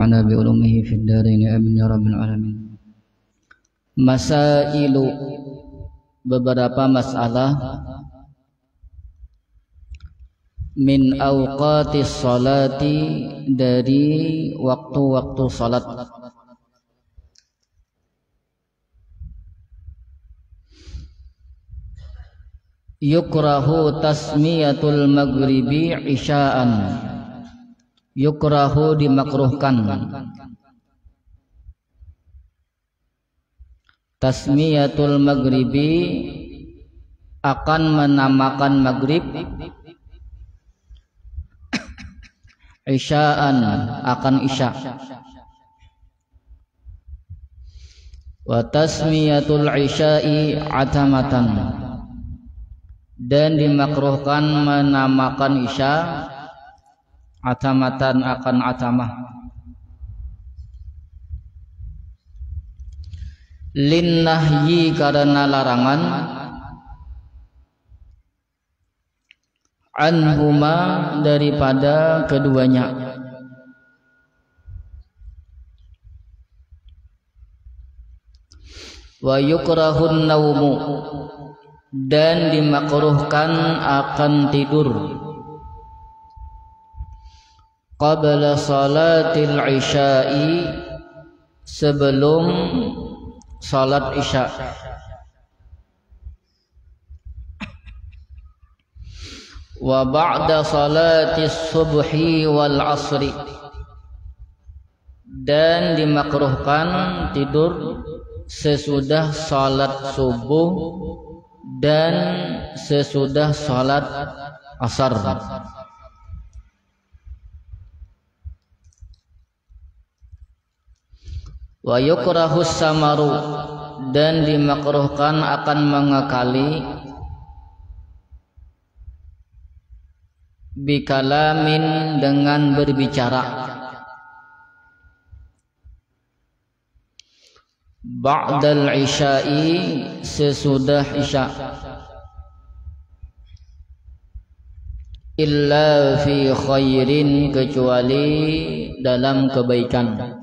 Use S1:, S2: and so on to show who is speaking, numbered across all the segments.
S1: ونفعنا بعلومه في الدارين آمين يا رب العالمين. Masailu, beberapa masalah min awqatis salati, dari waktu-waktu salat. Yukrahu tasmiyatul maghribi isya'an, yukrahu dimakruhkan tasmiyatul maghribi, akan menamakan maghrib, isya'an, akan isya. Wa tasmiyatul isya'i atamatan, dan dimakruhkan menamakan isya atamatan, akan atamah. Lin nahyi, karena larangan, anhuma, daripada keduanya. Wa yukrahun naumu, dan dimakruhkan akan tidur, qabla salatil isya'i, sebelum salat isya. Wa ba'da salatis subhi wal asri, dan dimakruhkan tidur sesudah salat subuh dan sesudah salat asar. Wa yukrahus samaru, dan dimakruhkan akan mengekali, bikalamin, dengan berbicara, ba'dal isya'i, sesudah isya, illa fi khairin, kecuali dalam kebaikan.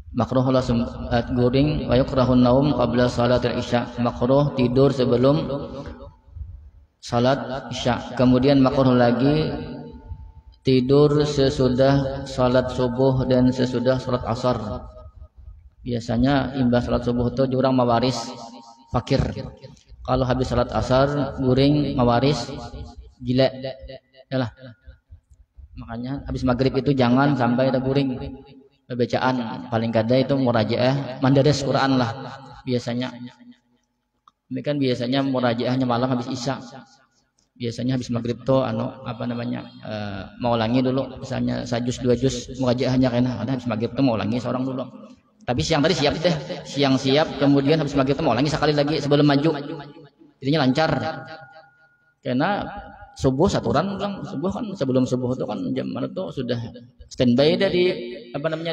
S1: Makruh langsung guring. Wa yukrahun naum qabla salatil isya, makruh tidur sebelum salat isya. Kemudian makruh lagi tidur sesudah salat subuh dan sesudah salat asar. Biasanya imbas salat subuh itu jurang mawaris fakir. Kalau habis salat asar guring mawaris gila. Yalah. Makanya habis maghrib itu jangan sampai ada guring. Bacaan paling kada itu murajaah mandaris Quran lah biasanya. Ini kan biasanya murajaahnya malam habis isya. Biasanya habis maghrib tuh mau ulangi dulu, misalnya sajus dua juz murajaahnya kena. Ada habis maghrib tuh mau ulangi seorang dulu. Tapi siang tadi siap deh, siang siap, kemudian habis maghrib tuh mau ulangi sekali lagi sebelum maju. Jadinya lancar. Karena subuh saturan ulang, subuh kan sebelum subuh itu kan jam mana tuh sudah standby dari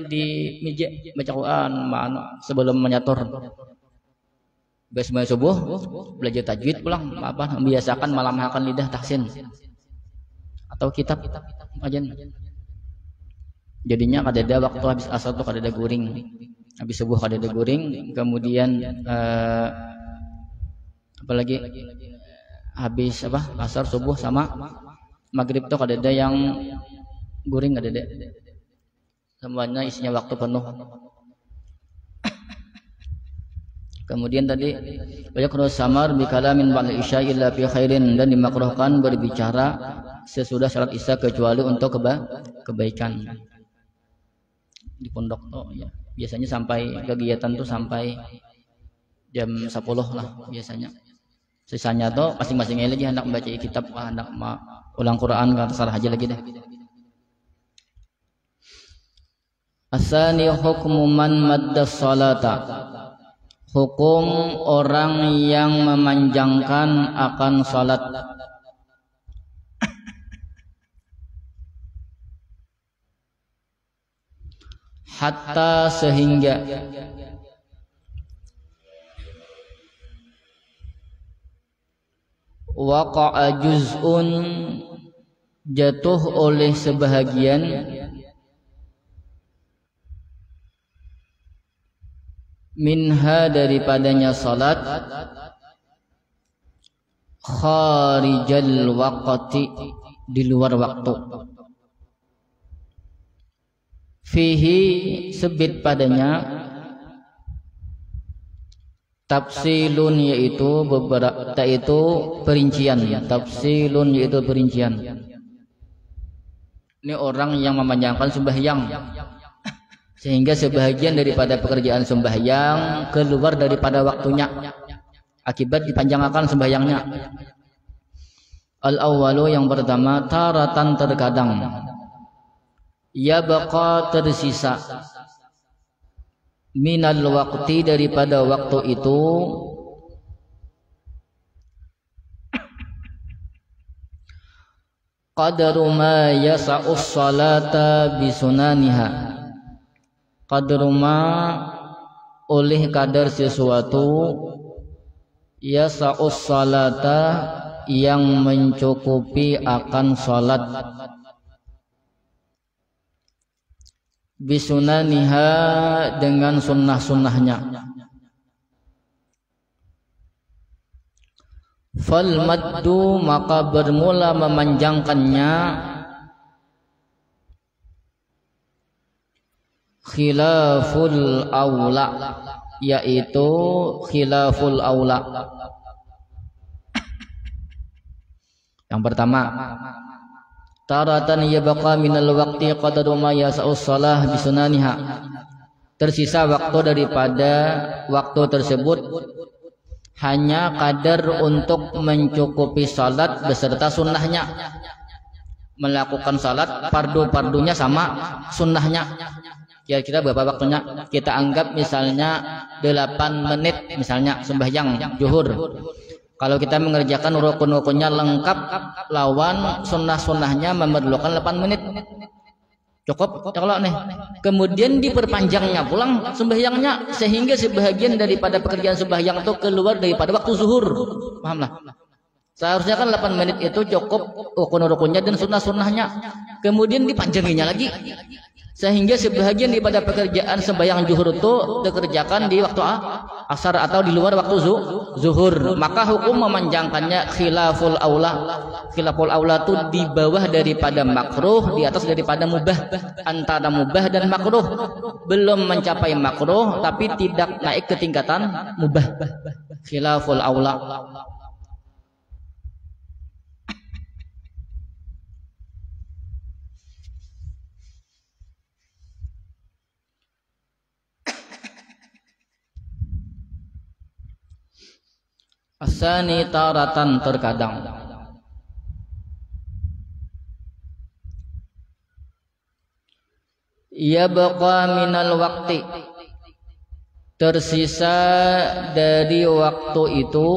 S1: di meja baca Quran sebelum menyatur. Besok subuh belajar tajwid pulang, membiasakan malamhakan lidah tahsin atau kitab ajan. Jadinya kadada waktu habis asar tuh kadada guring, habis subuh kadada guring, kemudian apalagi habis asar subuh sama maghrib tuh kadada yang guring, kadada semuanya isinya waktu penuh. Kemudian tadi wayakruh samar bikalamin ba'da isya illa fi khairin, dan dimakruhkan berbicara sesudah salat isya kecuali untuk kebaikan. Di pondok tuh ya biasanya sampai kegiatan tuh sampai jam 10 lah biasanya. Sisanya tuh masing-masing lagi hendak membaca kitab, hendak ulang Quran, kata salah aja lagi deh. Asani hukmu man madda salata, hukum orang yang memanjangkan akan salat. Hatta, sehingga waqa'a juz'un, jatuh oleh sebahagian minha daripadanya salat kharijal waqti di luar waktu. Fihi sebit padanya tafsilun yaitu beberapa, yaitu perincian. Tafsilun yaitu perincian. Ini orang yang memanjangkan sembahyang sehingga sebahagian daripada pekerjaan sembahyang keluar daripada waktunya akibat dipanjangkan sembahyangnya. Al-awwalu yang pertama, taratan terkadang yabqa tersisa minal waqti daripada waktu itu qadru ma yasa'us salata bisunaniha, qadru ma oleh kadar sesuatu yasa'us salata yang mencukupi akan salat bisunaniha dengan sunnah-sunnahnya. Fal maddu maka bermula memanjangkannya khilaful aula, yaitu khilaful aula. Yang pertama, taratan yabqa minal waqti qadru ma yasa'us shalah bisunaniha, tersisa waktu daripada waktu tersebut hanya kadar untuk mencukupi salat beserta sunnahnya. Melakukan salat fardu-fardunya sama sunnahnya. Kira-kira berapa waktunya? Kita anggap misalnya 8 menit misalnya sembahyang zuhur. Kalau kita mengerjakan rukun-rukunnya lengkap lawan sunnah-sunnahnya memerlukan 8 menit. Cukup kalau nih. Kemudian diperpanjangnya pulang sembahyangnya sehingga sebahagian daripada pekerjaan sembahyang itu keluar daripada waktu zuhur. Pahamlah. Seharusnya kan 8 menit itu cukup rukun-rukunnya dan sunnah-sunnahnya. Kemudian dipanjanginya lagi sehingga sebahagian daripada pekerjaan sembahyang zuhur itu dikerjakan di waktu asar atau di luar waktu zuhur. Maka hukum memanjangkannya khilaful aula. Khilaful aula itu di bawah daripada makruh, di atas daripada mubah. Antara mubah dan makruh, belum mencapai makruh tapi tidak naik ke tingkatan mubah. Khilaful aula. Asani taratan terkadang yabqa minal waqti tersisa dari waktu itu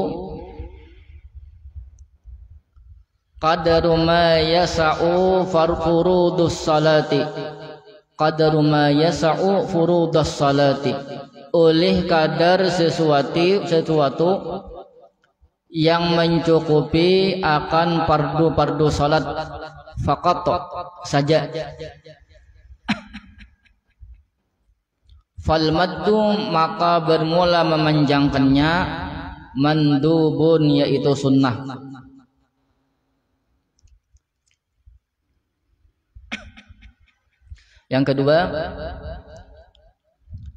S1: qadru ma yasa'u furudus salati, qadru ma yasa'u furudus salati, oleh kadar sesuatu yang mencukupi akan fardu-fardu salat faqat saja. Fal maddu maka bermula memanjangkannya mandubun yaitu sunnah. Yang kedua,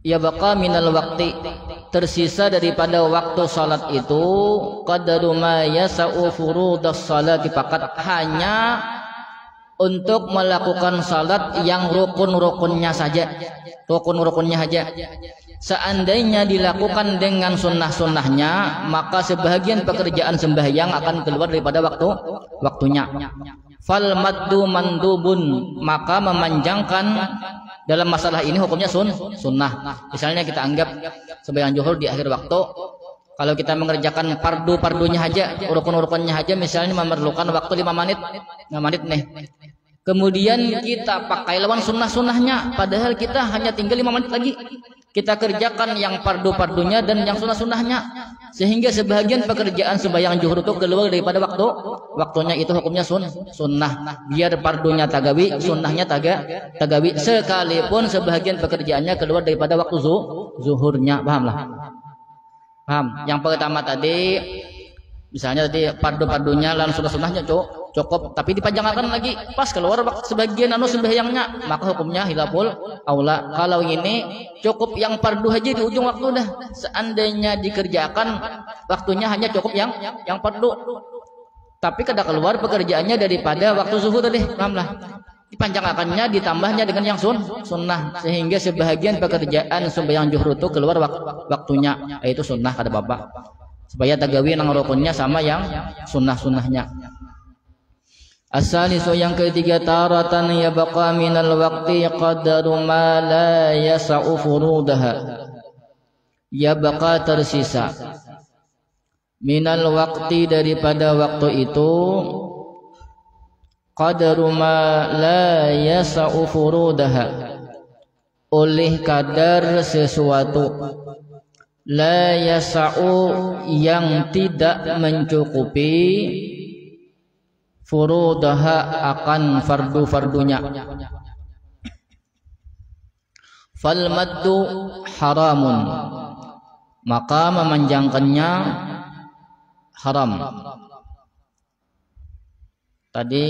S1: yabqa minal waqti tersisa daripada waktu salat itu qadru ma yasa'u furudas salati, faqat hanya untuk melakukan salat yang rukun-rukunnya saja. Rukun-rukunnya saja. Seandainya dilakukan dengan sunnah-sunnahnya, maka sebahagian pekerjaan sembahyang akan keluar daripada waktunya. Fal maddu mandubun, maka memanjangkan dalam masalah ini hukumnya sunnah. Misalnya kita anggap sembahyang zuhur di akhir waktu, kalau kita mengerjakan fardu-fardunya aja, rukun-rukunnya aja misalnya memerlukan waktu 5 menit nih. Kemudian kita pakai lawan sunnah-sunnahnya, padahal kita hanya tinggal 5 menit lagi. kita kerjakan yang fardu-fardunya dan yang sunnah-sunnahnya, sehingga sebagian pekerjaan sembahyang zuhur itu keluar daripada waktunya, itu hukumnya sunnah. Biar fardunya tagawi, sunnahnya tagawi, sekalipun sebagian pekerjaannya keluar daripada waktu zuhurnya. Paham lah? Paham? Yang pertama tadi, misalnya tadi fardu-fardunya dan sunnah-sunnahnya cukup, tapi dipanjangkan lagi pas keluar waktu sebagian sembahyangnya, maka hukumnya hilaful aula. Kalau ini cukup yang fardu aja di ujung waktu dah. Seandainya dikerjakan waktunya hanya cukup yang fardu, tapi kada keluar pekerjaannya daripada waktu zuhur tadi, pahamlah? Dipanjangkannya, ditambahnya dengan yang sunnah, sehingga sebahagian pekerjaan sembahyang zuhur itu keluar waktunya, yaitu sunnah kada bapak, supaya tagawi nang rukunnya sama yang sunnah-sunnahnya. As-salisu yang ketiga, taratan yabqa minal waqti qadaru ma la yasa'u furudaha. Yabqa tersisa minal waqti daripada waktu itu, qadaru ma la yasa'u furudaha, oleh kadar sesuatu, la yasa'u yang tidak mencukupi, furudaha akan fardu-fardunya. Fal maddu haramun, maka memanjangkannya haram. Tadi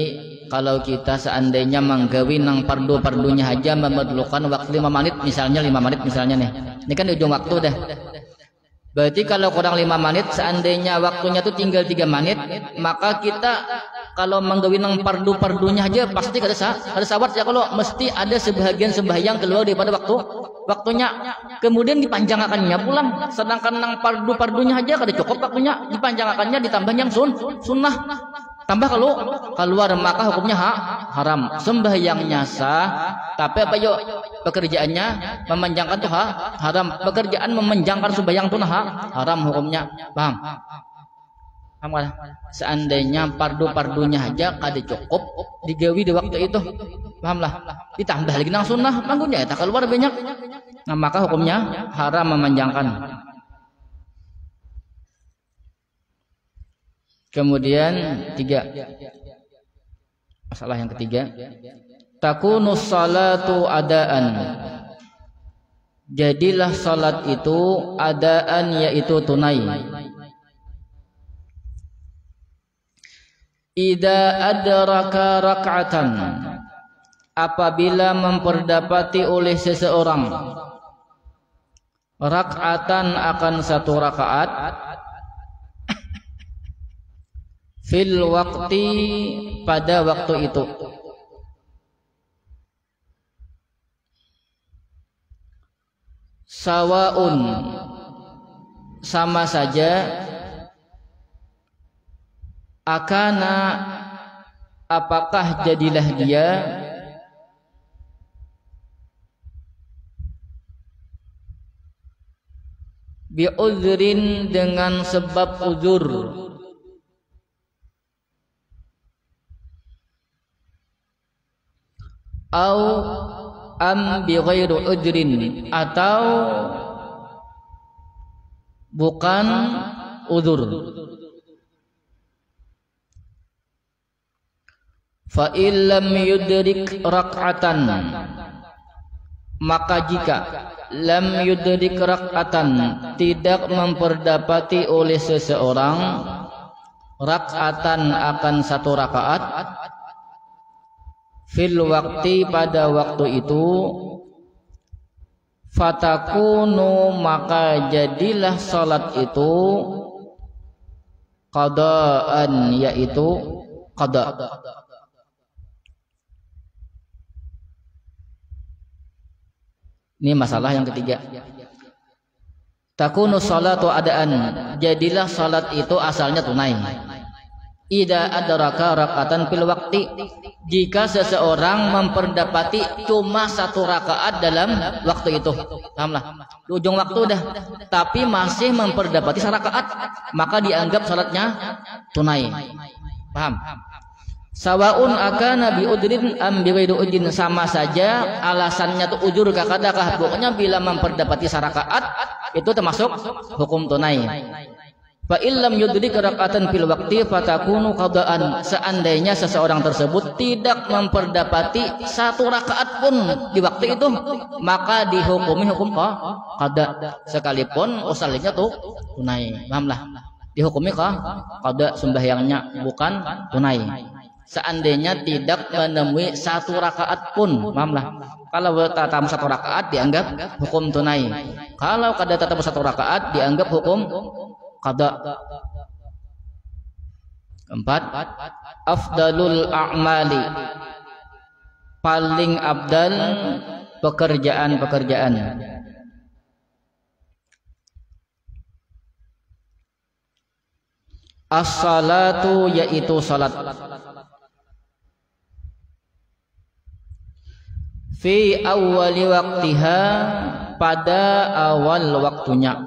S1: kalau kita seandainya menggawi nang fardu-fardunya aja memerlukan waktu 5 menit misalnya, 5 menit misalnya nih. Ini kan di ujung waktu dah. Berarti kalau kurang 5 menit, seandainya waktunya tuh tinggal 3 menit, maka kita kalau menggawi nang fardu-fardunya aja pasti kada sawat ya, kalau mesti ada sebahagian sembahyang keluar daripada waktunya, kemudian dipanjangkannya pulang, sedangkan nang fardu-fardunya aja kada cukup waktunya, dipanjangkannya ditambah yang sunnah, tambah kalau keluar, maka hukumnya haram. Sembahyangnya sah, tapi apa yuk pekerjaannya memanjangkan tuh haram. Pekerjaan memanjangkan sembahyang tuh haram hukumnya. Paham? Paham kan? Seandainya fardu-fardunya aja kada cukup digawi di waktu itu, pahamlah, ditambah lagi nang sunnah, manggunya eta keluar banyak, nah maka hukumnya haram memanjangkan. Kemudian 3, masalah yang ketiga, takunus salatu adaan, jadilah salat itu adaan, yaitu tunai. Idza adraka rak'atan, apabila memperdapati oleh seseorang rak'atan akan satu rakaat, fil waqti pada waktu itu, sawaun sama saja, akana apakah jadilah dia, bi'udhrin dengan sebab uzur, au am bi ghairi udrin, atau bukan uzur. Fa illam yudrik rak'atan, maka jika lam yudrik rak'atan, tidak memperdapati oleh seseorang rak'atan akan satu rakaat, fil waktu pada waktu itu, fatakunu maka jadilah salat itu qadaan, yaitu qada. Ini masalah yang ketiga. Takunu salatu adaan, jadilah salat itu asalnya tunai. Idza adraka rakatan fil waqti, jika seseorang memperdapati cuma satu rakaat dalam waktu itu, pahamlah, di ujung waktu dah, tapi masih memperdapati satu rakaat, maka dianggap salatnya tunai. Paham? Sawaun akana bi udrin am bi ghairi udrin, sama saja alasannya tuh ujur kakadakah, pokoknya bila memperdapati sarakaat itu termasuk hukum tunai. Fa illam yudrik raka'atan fil waqti fatakunu qadaan, seandainya seseorang tersebut tidak memperdapati satu rakaat pun di waktu itu, maka dihukumi hukum qada sekalipun usalnya tuh tunai. Pahamlah? Dihukumi qada sembahyangnya bukan tunai. Seandainya tidak menemui satu rakaat pun, pahamlah? Kalau tatap satu rakaat dianggap hukum tunai. Kalau kada tatap satu rakaat dianggap hukum qada. Keempat, afdalul a'mali, paling abdal pekerjaan-pekerjaan. As-salatu, yaitu salat. Fi awwali waktiha, pada awal waktunya.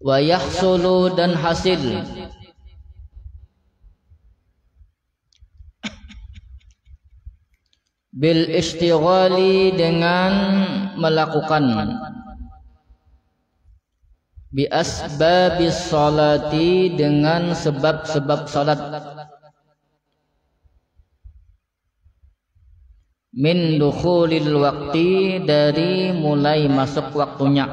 S1: Wa yahsulu, dan hasil. Bil istighali, dengan melakukan. Bi asbabis salati, dengan sebab-sebab salat. Min dukhulil waqti, dari mulai masuk waktunya.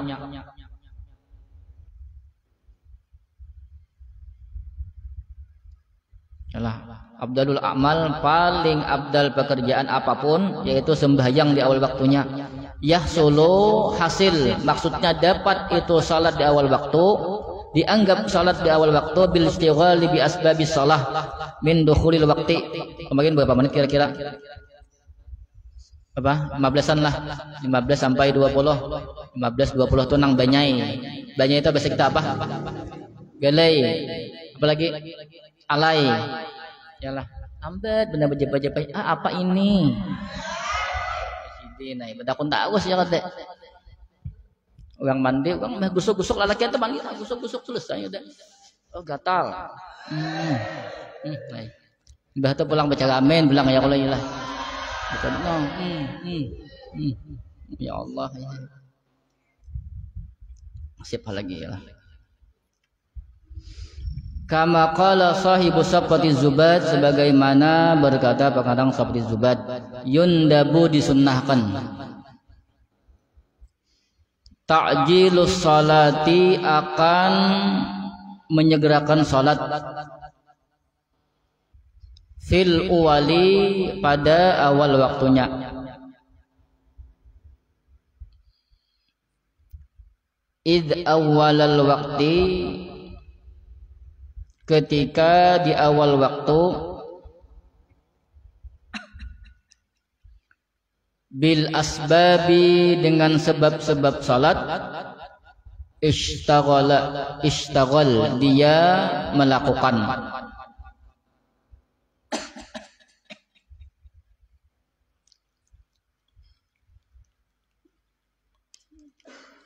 S1: Abdalul a'mal, paling abdal pekerjaan apapun, yaitu sembahyang di awal waktunya. Yahsulu, hasil, maksudnya dapat itu salat di awal waktu, dianggap salat di awal waktu bil istighali bi asbabis shalah min dukhulil waqti. Kemarin berapa menit kira-kira? Apa? 15-an lah. 15 sampai 20. 15-20 itu nang banyai. Banyai itu bahasa kita apa? Galai. Apalagi? Alai. Yalah. Ambat benar berjepah-jepah. Apa ini? Nah, benda kun tahu sih kata. Orang mandi, orang gusuk-gusuk lalaki itu mandi, gusuk-gusuk selesai udah. Oh, gatal. Mbah tuh pulang baca amin, bilang ya Allah ilah. Bukan no. Ya Allah. Siapa lagi ya? Kama qala sahibu Safati Zubad, sebagaimana berkata pengarang Safati Zubad, yundabu, disunnahkan. Ta'jilus salati, akan menyegerakan salat. Fil uwali, pada awal waktunya. Id awalal waqti, ketika di awal waktu. Bil asbabi, dengan sebab-sebab salat. Ishtaghal, dia melakukan.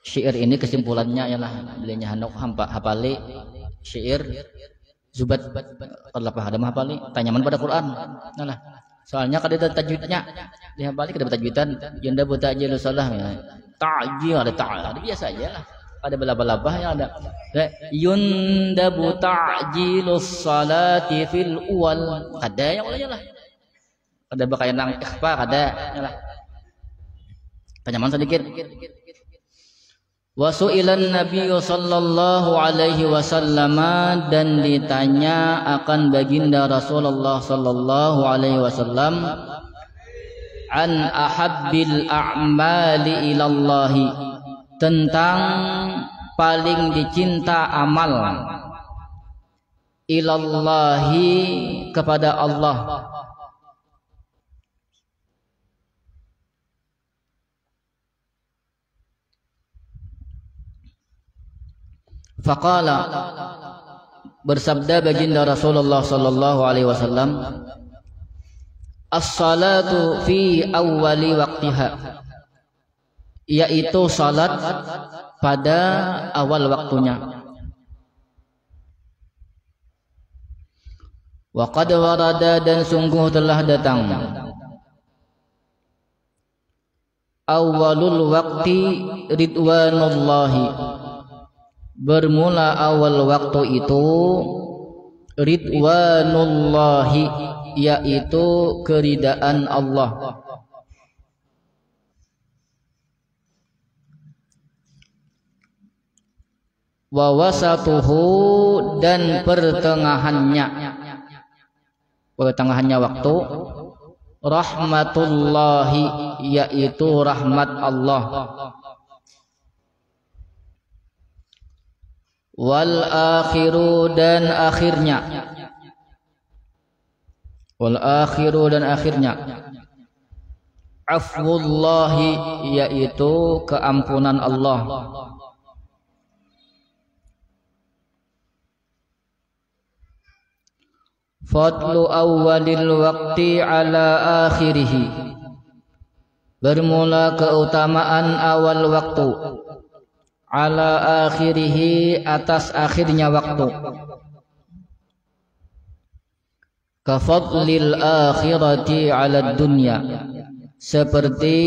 S1: Syair ini kesimpulannya ialah belinya Hanok hafali syair Zubad. Kalau ada hafali tanyaman pada Quran. Nah, soalnya kada ada tajwidnya. Dihafali kada tajwidan. Yunda bu ta'jil salah ya. Ta'jil ada ta'ala. Biasa aja lah. Ada belabah-labah yang ada. Yunda bu ta'jilus salati fil uwal. Kada yang lah. Kada bakal nang ikhfa kada lah. Tanyaman sedikit. Wasu'ilan Nabi sallallahu alaihi wasallam, dan ditanya akan baginda Rasulullah sallallahu alaihi wasallam, an ahabbil a'mali ilallahi, tentang paling dicinta amal, ilallahi, kepada Allah. Faqala, bersabda baginda Rasulullah sallallahu alaihi wasallam, as-salatu fi awwali waqtiha, yaitu salat pada awal waktunya. Wa qad warada, dan sungguh telah datang awalul waqti ridwanullahi, bermula awal waktu itu ridwanullahi, yaitu keridaan Allah. Wa wasatuhu, dan pertengahannya waktu rahmatullahi, yaitu rahmat Allah. Wal akhiru, dan akhirnya afwullahi, yaitu keampunan Allah. Fadlu awwalil waqti ala akhirihi, bermula keutamaan awal waktu, ala akhirihi, atas akhirnya waktu. Kafadlil akhirati ala dunya, seperti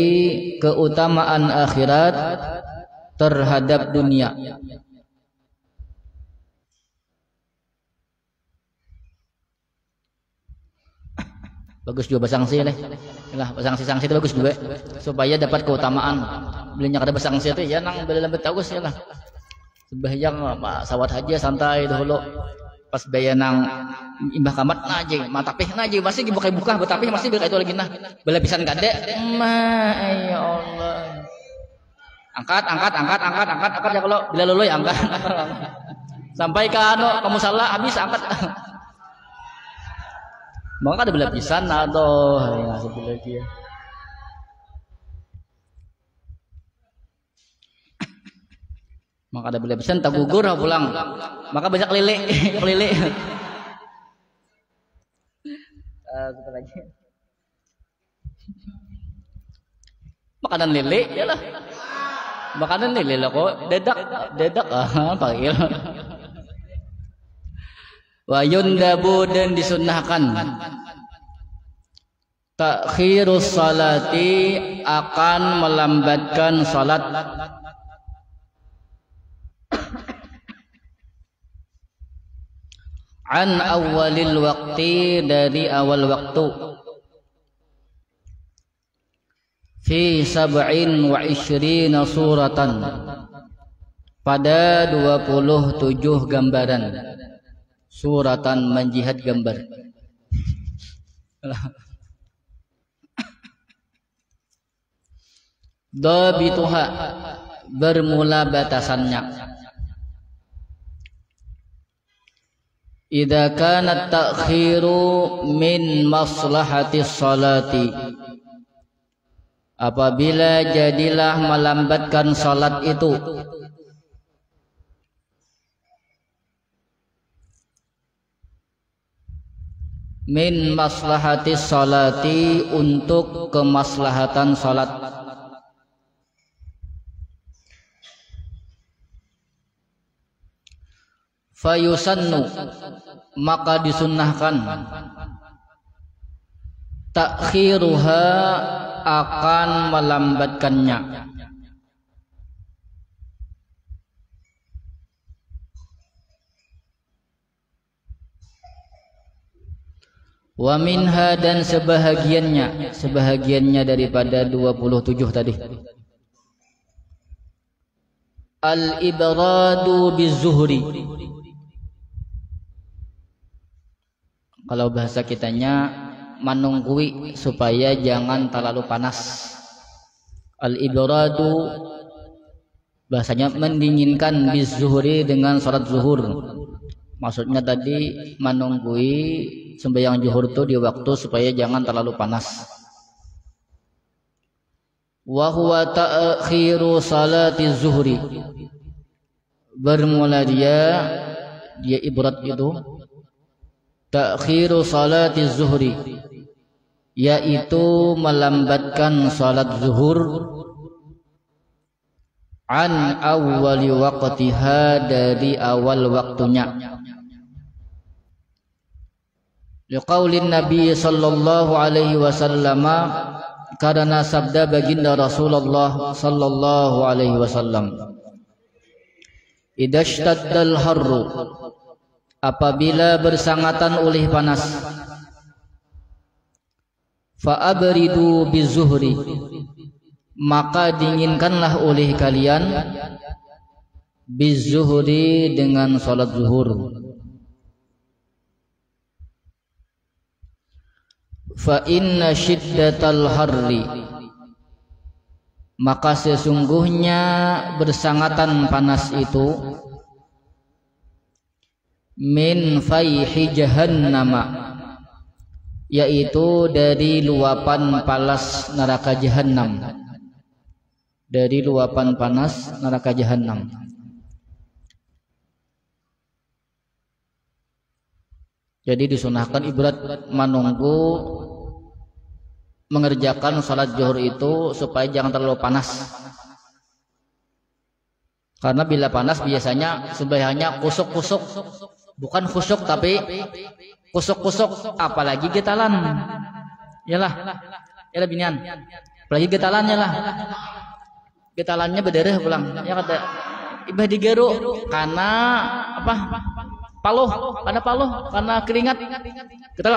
S1: keutamaan akhirat terhadap dunia. Bagus juga basangsi nih. Lah basangsi itu bagus juga supaya dapat keutamaan. Belinya kada basangsi itu ya nang beli lembet bagus ya lah. Sebahyang sawat haji santai dahulu. Pas baya nang imbah kamat naji, matapih naji masih dibuka-buka betapih masih itu lagi nah. Bela pisan gade. Ya Allah. Angkat ya kalau bila luluy angkat. Sampai ke kamu salah habis angkat. Maka ada belah pisan atau ya sebelah lagi ya. Maka ada belah pisan tak gugur pulang. Maka banyak kelilik. Kita lagi. Makanan lele ya lah. Makanan lele lah kok dedak panggil. Wa yundabu, dan disunnahkan takhirus salati, akan melambatkan salat an awalil waqti, dari awal waktu, fi 27 suratan, pada 27 gambaran. Suratan, menjihad gambar. Dabituha, bermula batasannya. Idza kana ta'khiru min maslahatis salati, apabila jadilah melambatkan salat itu min maslahatis salati, untuk kemaslahatan salat. Fayusannu, maka disunnahkan takhiruha, akan melambatkannya. Wa minha, dan sebahagiannya daripada 27 tadi. Al-ibradu bizuhri, kalau bahasa kitanya menunggui supaya jangan terlalu panas. Al-ibradu bahasanya mendinginkan bizuhri, dengan salat zuhur. Maksudnya tadi menunggui sembahyang zuhur itu di waktu supaya jangan terlalu panas. Wa huwa ta'khiru salati zuhri, bermula dia ibrat itu ta'khiru salati zuhri, yaitu melambatkan salat zuhur an awwali waqtiha, dari awal waktunya. Liqaulin Nabi sallallahu alaihi wasallam, karena sabda baginda Rasulullah sallallahu alaihi wasallam, idashtaddal harru, apabila bersangatan oleh panas, fa'abridu bizuhri, maka dinginkanlah oleh kalian, bizuhri, dengan salat zuhur. Fa inna syiddatal harri, maka sesungguhnya bersangatan panas itu, min fayhi jahannama, yaitu dari luapan panas neraka jahanam, dari luapan panas neraka jahanam. Jadi disunahkan ibarat menunggu mengerjakan salat zuhur itu supaya jangan terlalu panas. Karena bila panas biasanya sembahyangnya kusuk-kusuk, bukan khusyuk tapi kusuk-kusuk, apalagi getalan. Yalah binian. Apalagi getalannya lah. Getalannya berdarah pulang. Ya kata ibah digeru karena apa? Paluh, karena keringat. Gatal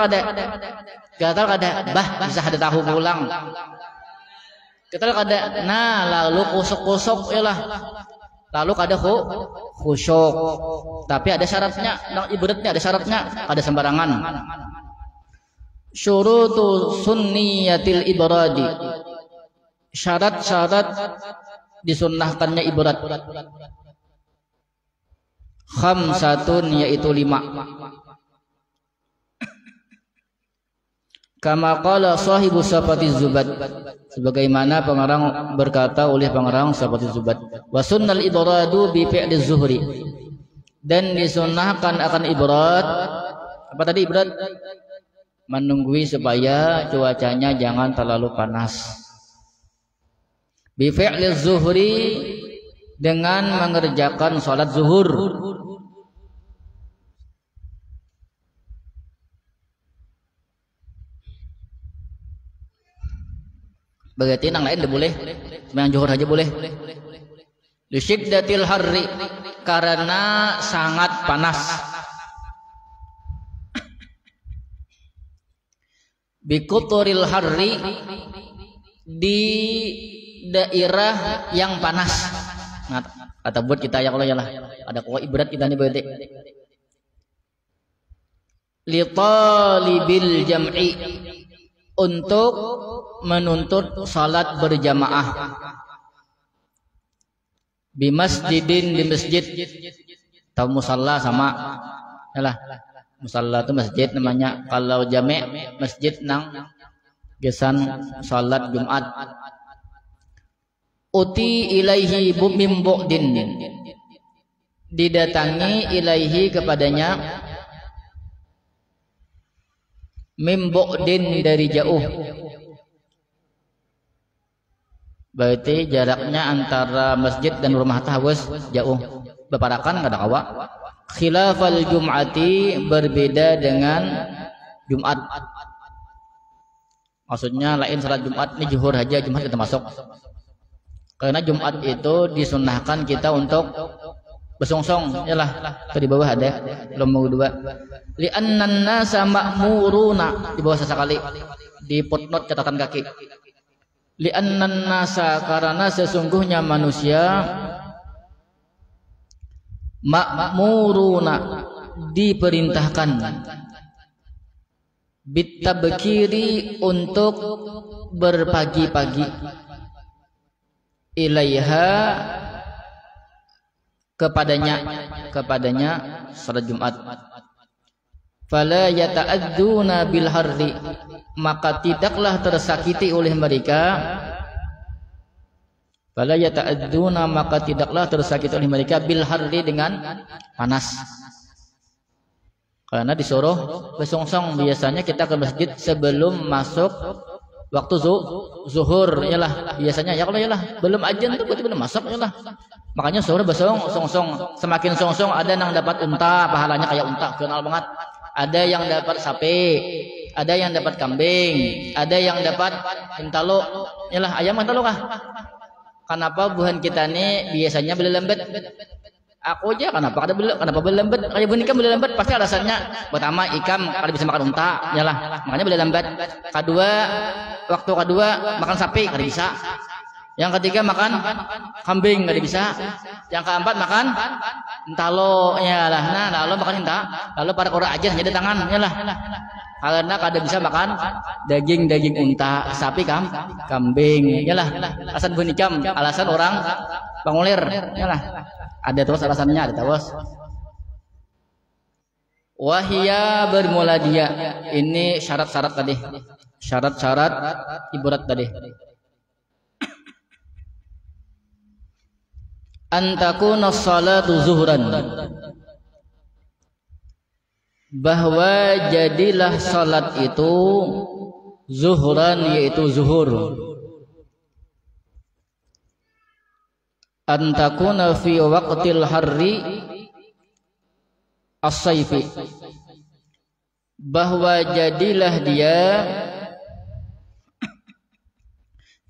S1: ada, bah bisa ada tahu pulang. Gatal ada, nah lalu kusuk-kusuk yalah. Lalu ada khusyuk. Tapi ada syaratnya, ibaratnya ada syaratnya, ada sembarangan. Syurutu sunniyatil ibradi, syarat-syarat disunnahkannya ibrat. Khamsatun, yaitu 5. Kama qala sahibu Safatiz Zubad, sebagaimana pengarang berkata oleh pengarang Safatiz Zubad, wa sunnal ibradu bi fi'li zuhri, dan disunnahkan akan ibrat. Apa tadi ibrat? Menunggui supaya cuacanya jangan terlalu panas. Bi fi'li zuhri, dengan mengerjakan salat zuhur. Berarti yang lain tidak boleh, cuma yang zuhur aja boleh. Lisyiddatil harri, karena sangat panas. Bikuturil harri, di daerah yang panas. Nah, kata buat kita ya, kalau ya lah ada kok ibrat kita nih berarti. Li talibil jam'i, untuk menuntut salat berjamaah. Bi masjidin, di masjid. Tahu musalla sama yalah, musalla itu masjid namanya. Kalau jami' masjid nang gesan salat Jumat. Uti ilaihi mim bu'din, didatangi ilaihi kepadanya, mim bu'din, dari jauh. Berarti jaraknya antara masjid dan rumah tahawus jauh, beparakan kada kawa. Khilafal jum'ati, berbeda dengan Jumat. Maksudnya lain salat Jumat ini zuhur aja, Jumat kita masuk. Karena Jumat itu disunnahkan kita untuk bersungsung, yalah. Di bawah ada nomor 2. Li'annan nasa ma'muruna, di bawah sesekali di footnote catatan kaki. Li'annan nasa, karena sesungguhnya manusia, ma'muruna, diperintahkan, bitabkiri, untuk berpagi-pagi, ilaiha, kepadanya salat Jumat. Fala yata'adzuna bil harri, maka tidaklah tersakiti oleh mereka. Fala yata'adzuna, maka tidaklah tersakiti oleh mereka, bil harri, dengan panas. Karena disuruh bersungsung. Biasanya kita ke masjid sebelum masuk waktu zuhur yalah biasanya ya, kalau yalah belum ajan tuh berarti belum masuk yalah. Makanya zuhur song semakin song ada yang dapat unta, pahalanya kayak unta kenal banget. Ada yang dapat sapi, ada yang dapat kambing, ada yang dapat intalo yalah ayam intalo kah. Kenapa buhan kita nih biasanya beli lembet? Aku aja kenapa beli lembet? Kayak buhan ikan beli lembet pasti alasannya pertama ikan kalau bisa makan unta yalah makanya beli lembet. Waktu kedua makan sapi kada bisa. Yang ketiga makan kambing nggak bisa. Yang keempat makan entalo ya lah. Nah lalu makan entah. Lalu para orang aja jadi tangan ya lah. Karena kada bisa makan daging unta, sapi kambing ya lah. Alasan bunikam, alasan orang pangulir ya lah. Ada terus alasannya ada terus. Wahia bermula dia. Ini syarat-syarat tadi. Syarat-syarat ibarat tadi. Antakuna salatu zuhran, bahwa jadilah salat itu zuhran yaitu zuhur. Antakuna fi waqtil harri as-sayfi, bahwa jadilah dia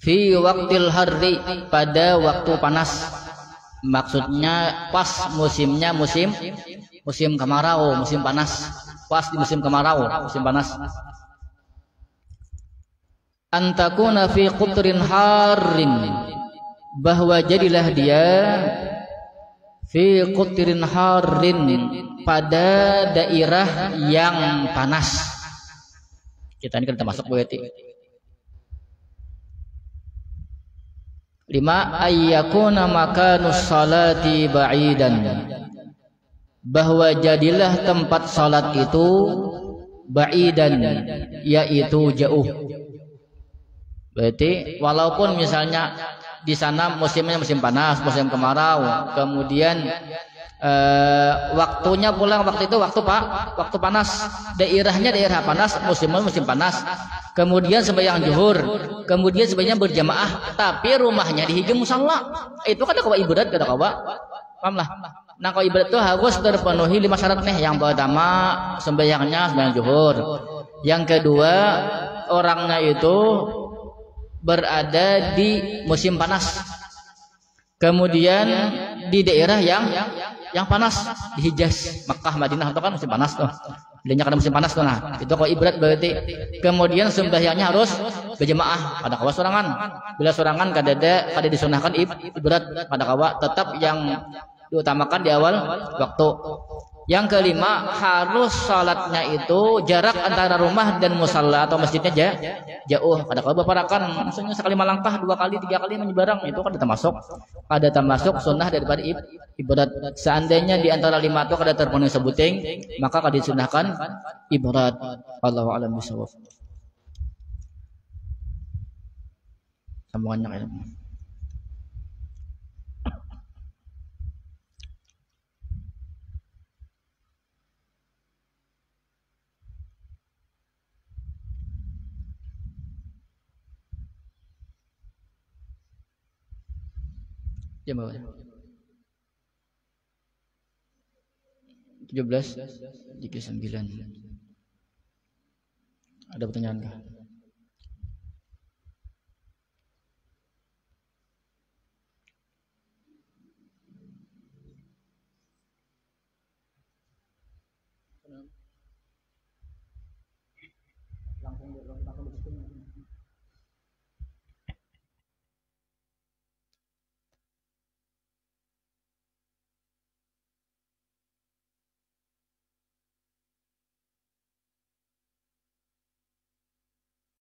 S1: fi waqtil harri pada waktu panas. Maksudnya pas musimnya musim kemarau, musim panas. Pas di musim kemarau, musim panas. Antakuna fi qutrin harin, bahwa jadilah dia fi qutrin harin pada daerah yang panas. Kita ini kita masuk berarti. 5 ayyakuna makanus salati ba'idan, bahwa jadilah tempat salat itu ba'idan yaitu jauh. Berarti walaupun misalnya di sana musimnya musim panas, musim kemarau, kemudian waktunya pulang waktu itu waktu panas, daerahnya daerah panas, musimnya musim panas. Kemudian sembahyang zuhur, kemudian sembahyang berjamaah, tapi rumahnya di hijau musalla. Itu kan kawa ibadat kada kawa. Paham lah. Nah, kalau ibadat itu harus terpenuhi 5 syarat nih. Yang pertama sembahyangnya sembahyang zuhur. Yang kedua orangnya itu berada di musim panas. Kemudian di daerah yang panas, di Hijaz, Makkah, Madinah itu kan musim panas tuh. Bilangnya karena musim panas tuh. Nah, itu kalau ibarat berarti. Kemudian sembahyangnya harus berjamaah pada kawa sorangan. Bila sorangan kada disunahkan ibarat pada kawa, tetap yang diutamakan di awal waktu. Yang kelima, harus salatnya itu jarak antara rumah dan musalla atau masjidnya jauh. Pada kalau baparakan, maksudnya sekali melangkah 2 kali 3 kali menyeberang, itu kan ada termasuk sunnah daripada ibadat. Seandainya di antara 5 itu kada terpenuhi sebuting, maka kada disunahkan ibadat. Allahu a'lam bishawab. Sambungannya ilmu. Jam berapa? 17:39. Ada pertanyaan kah?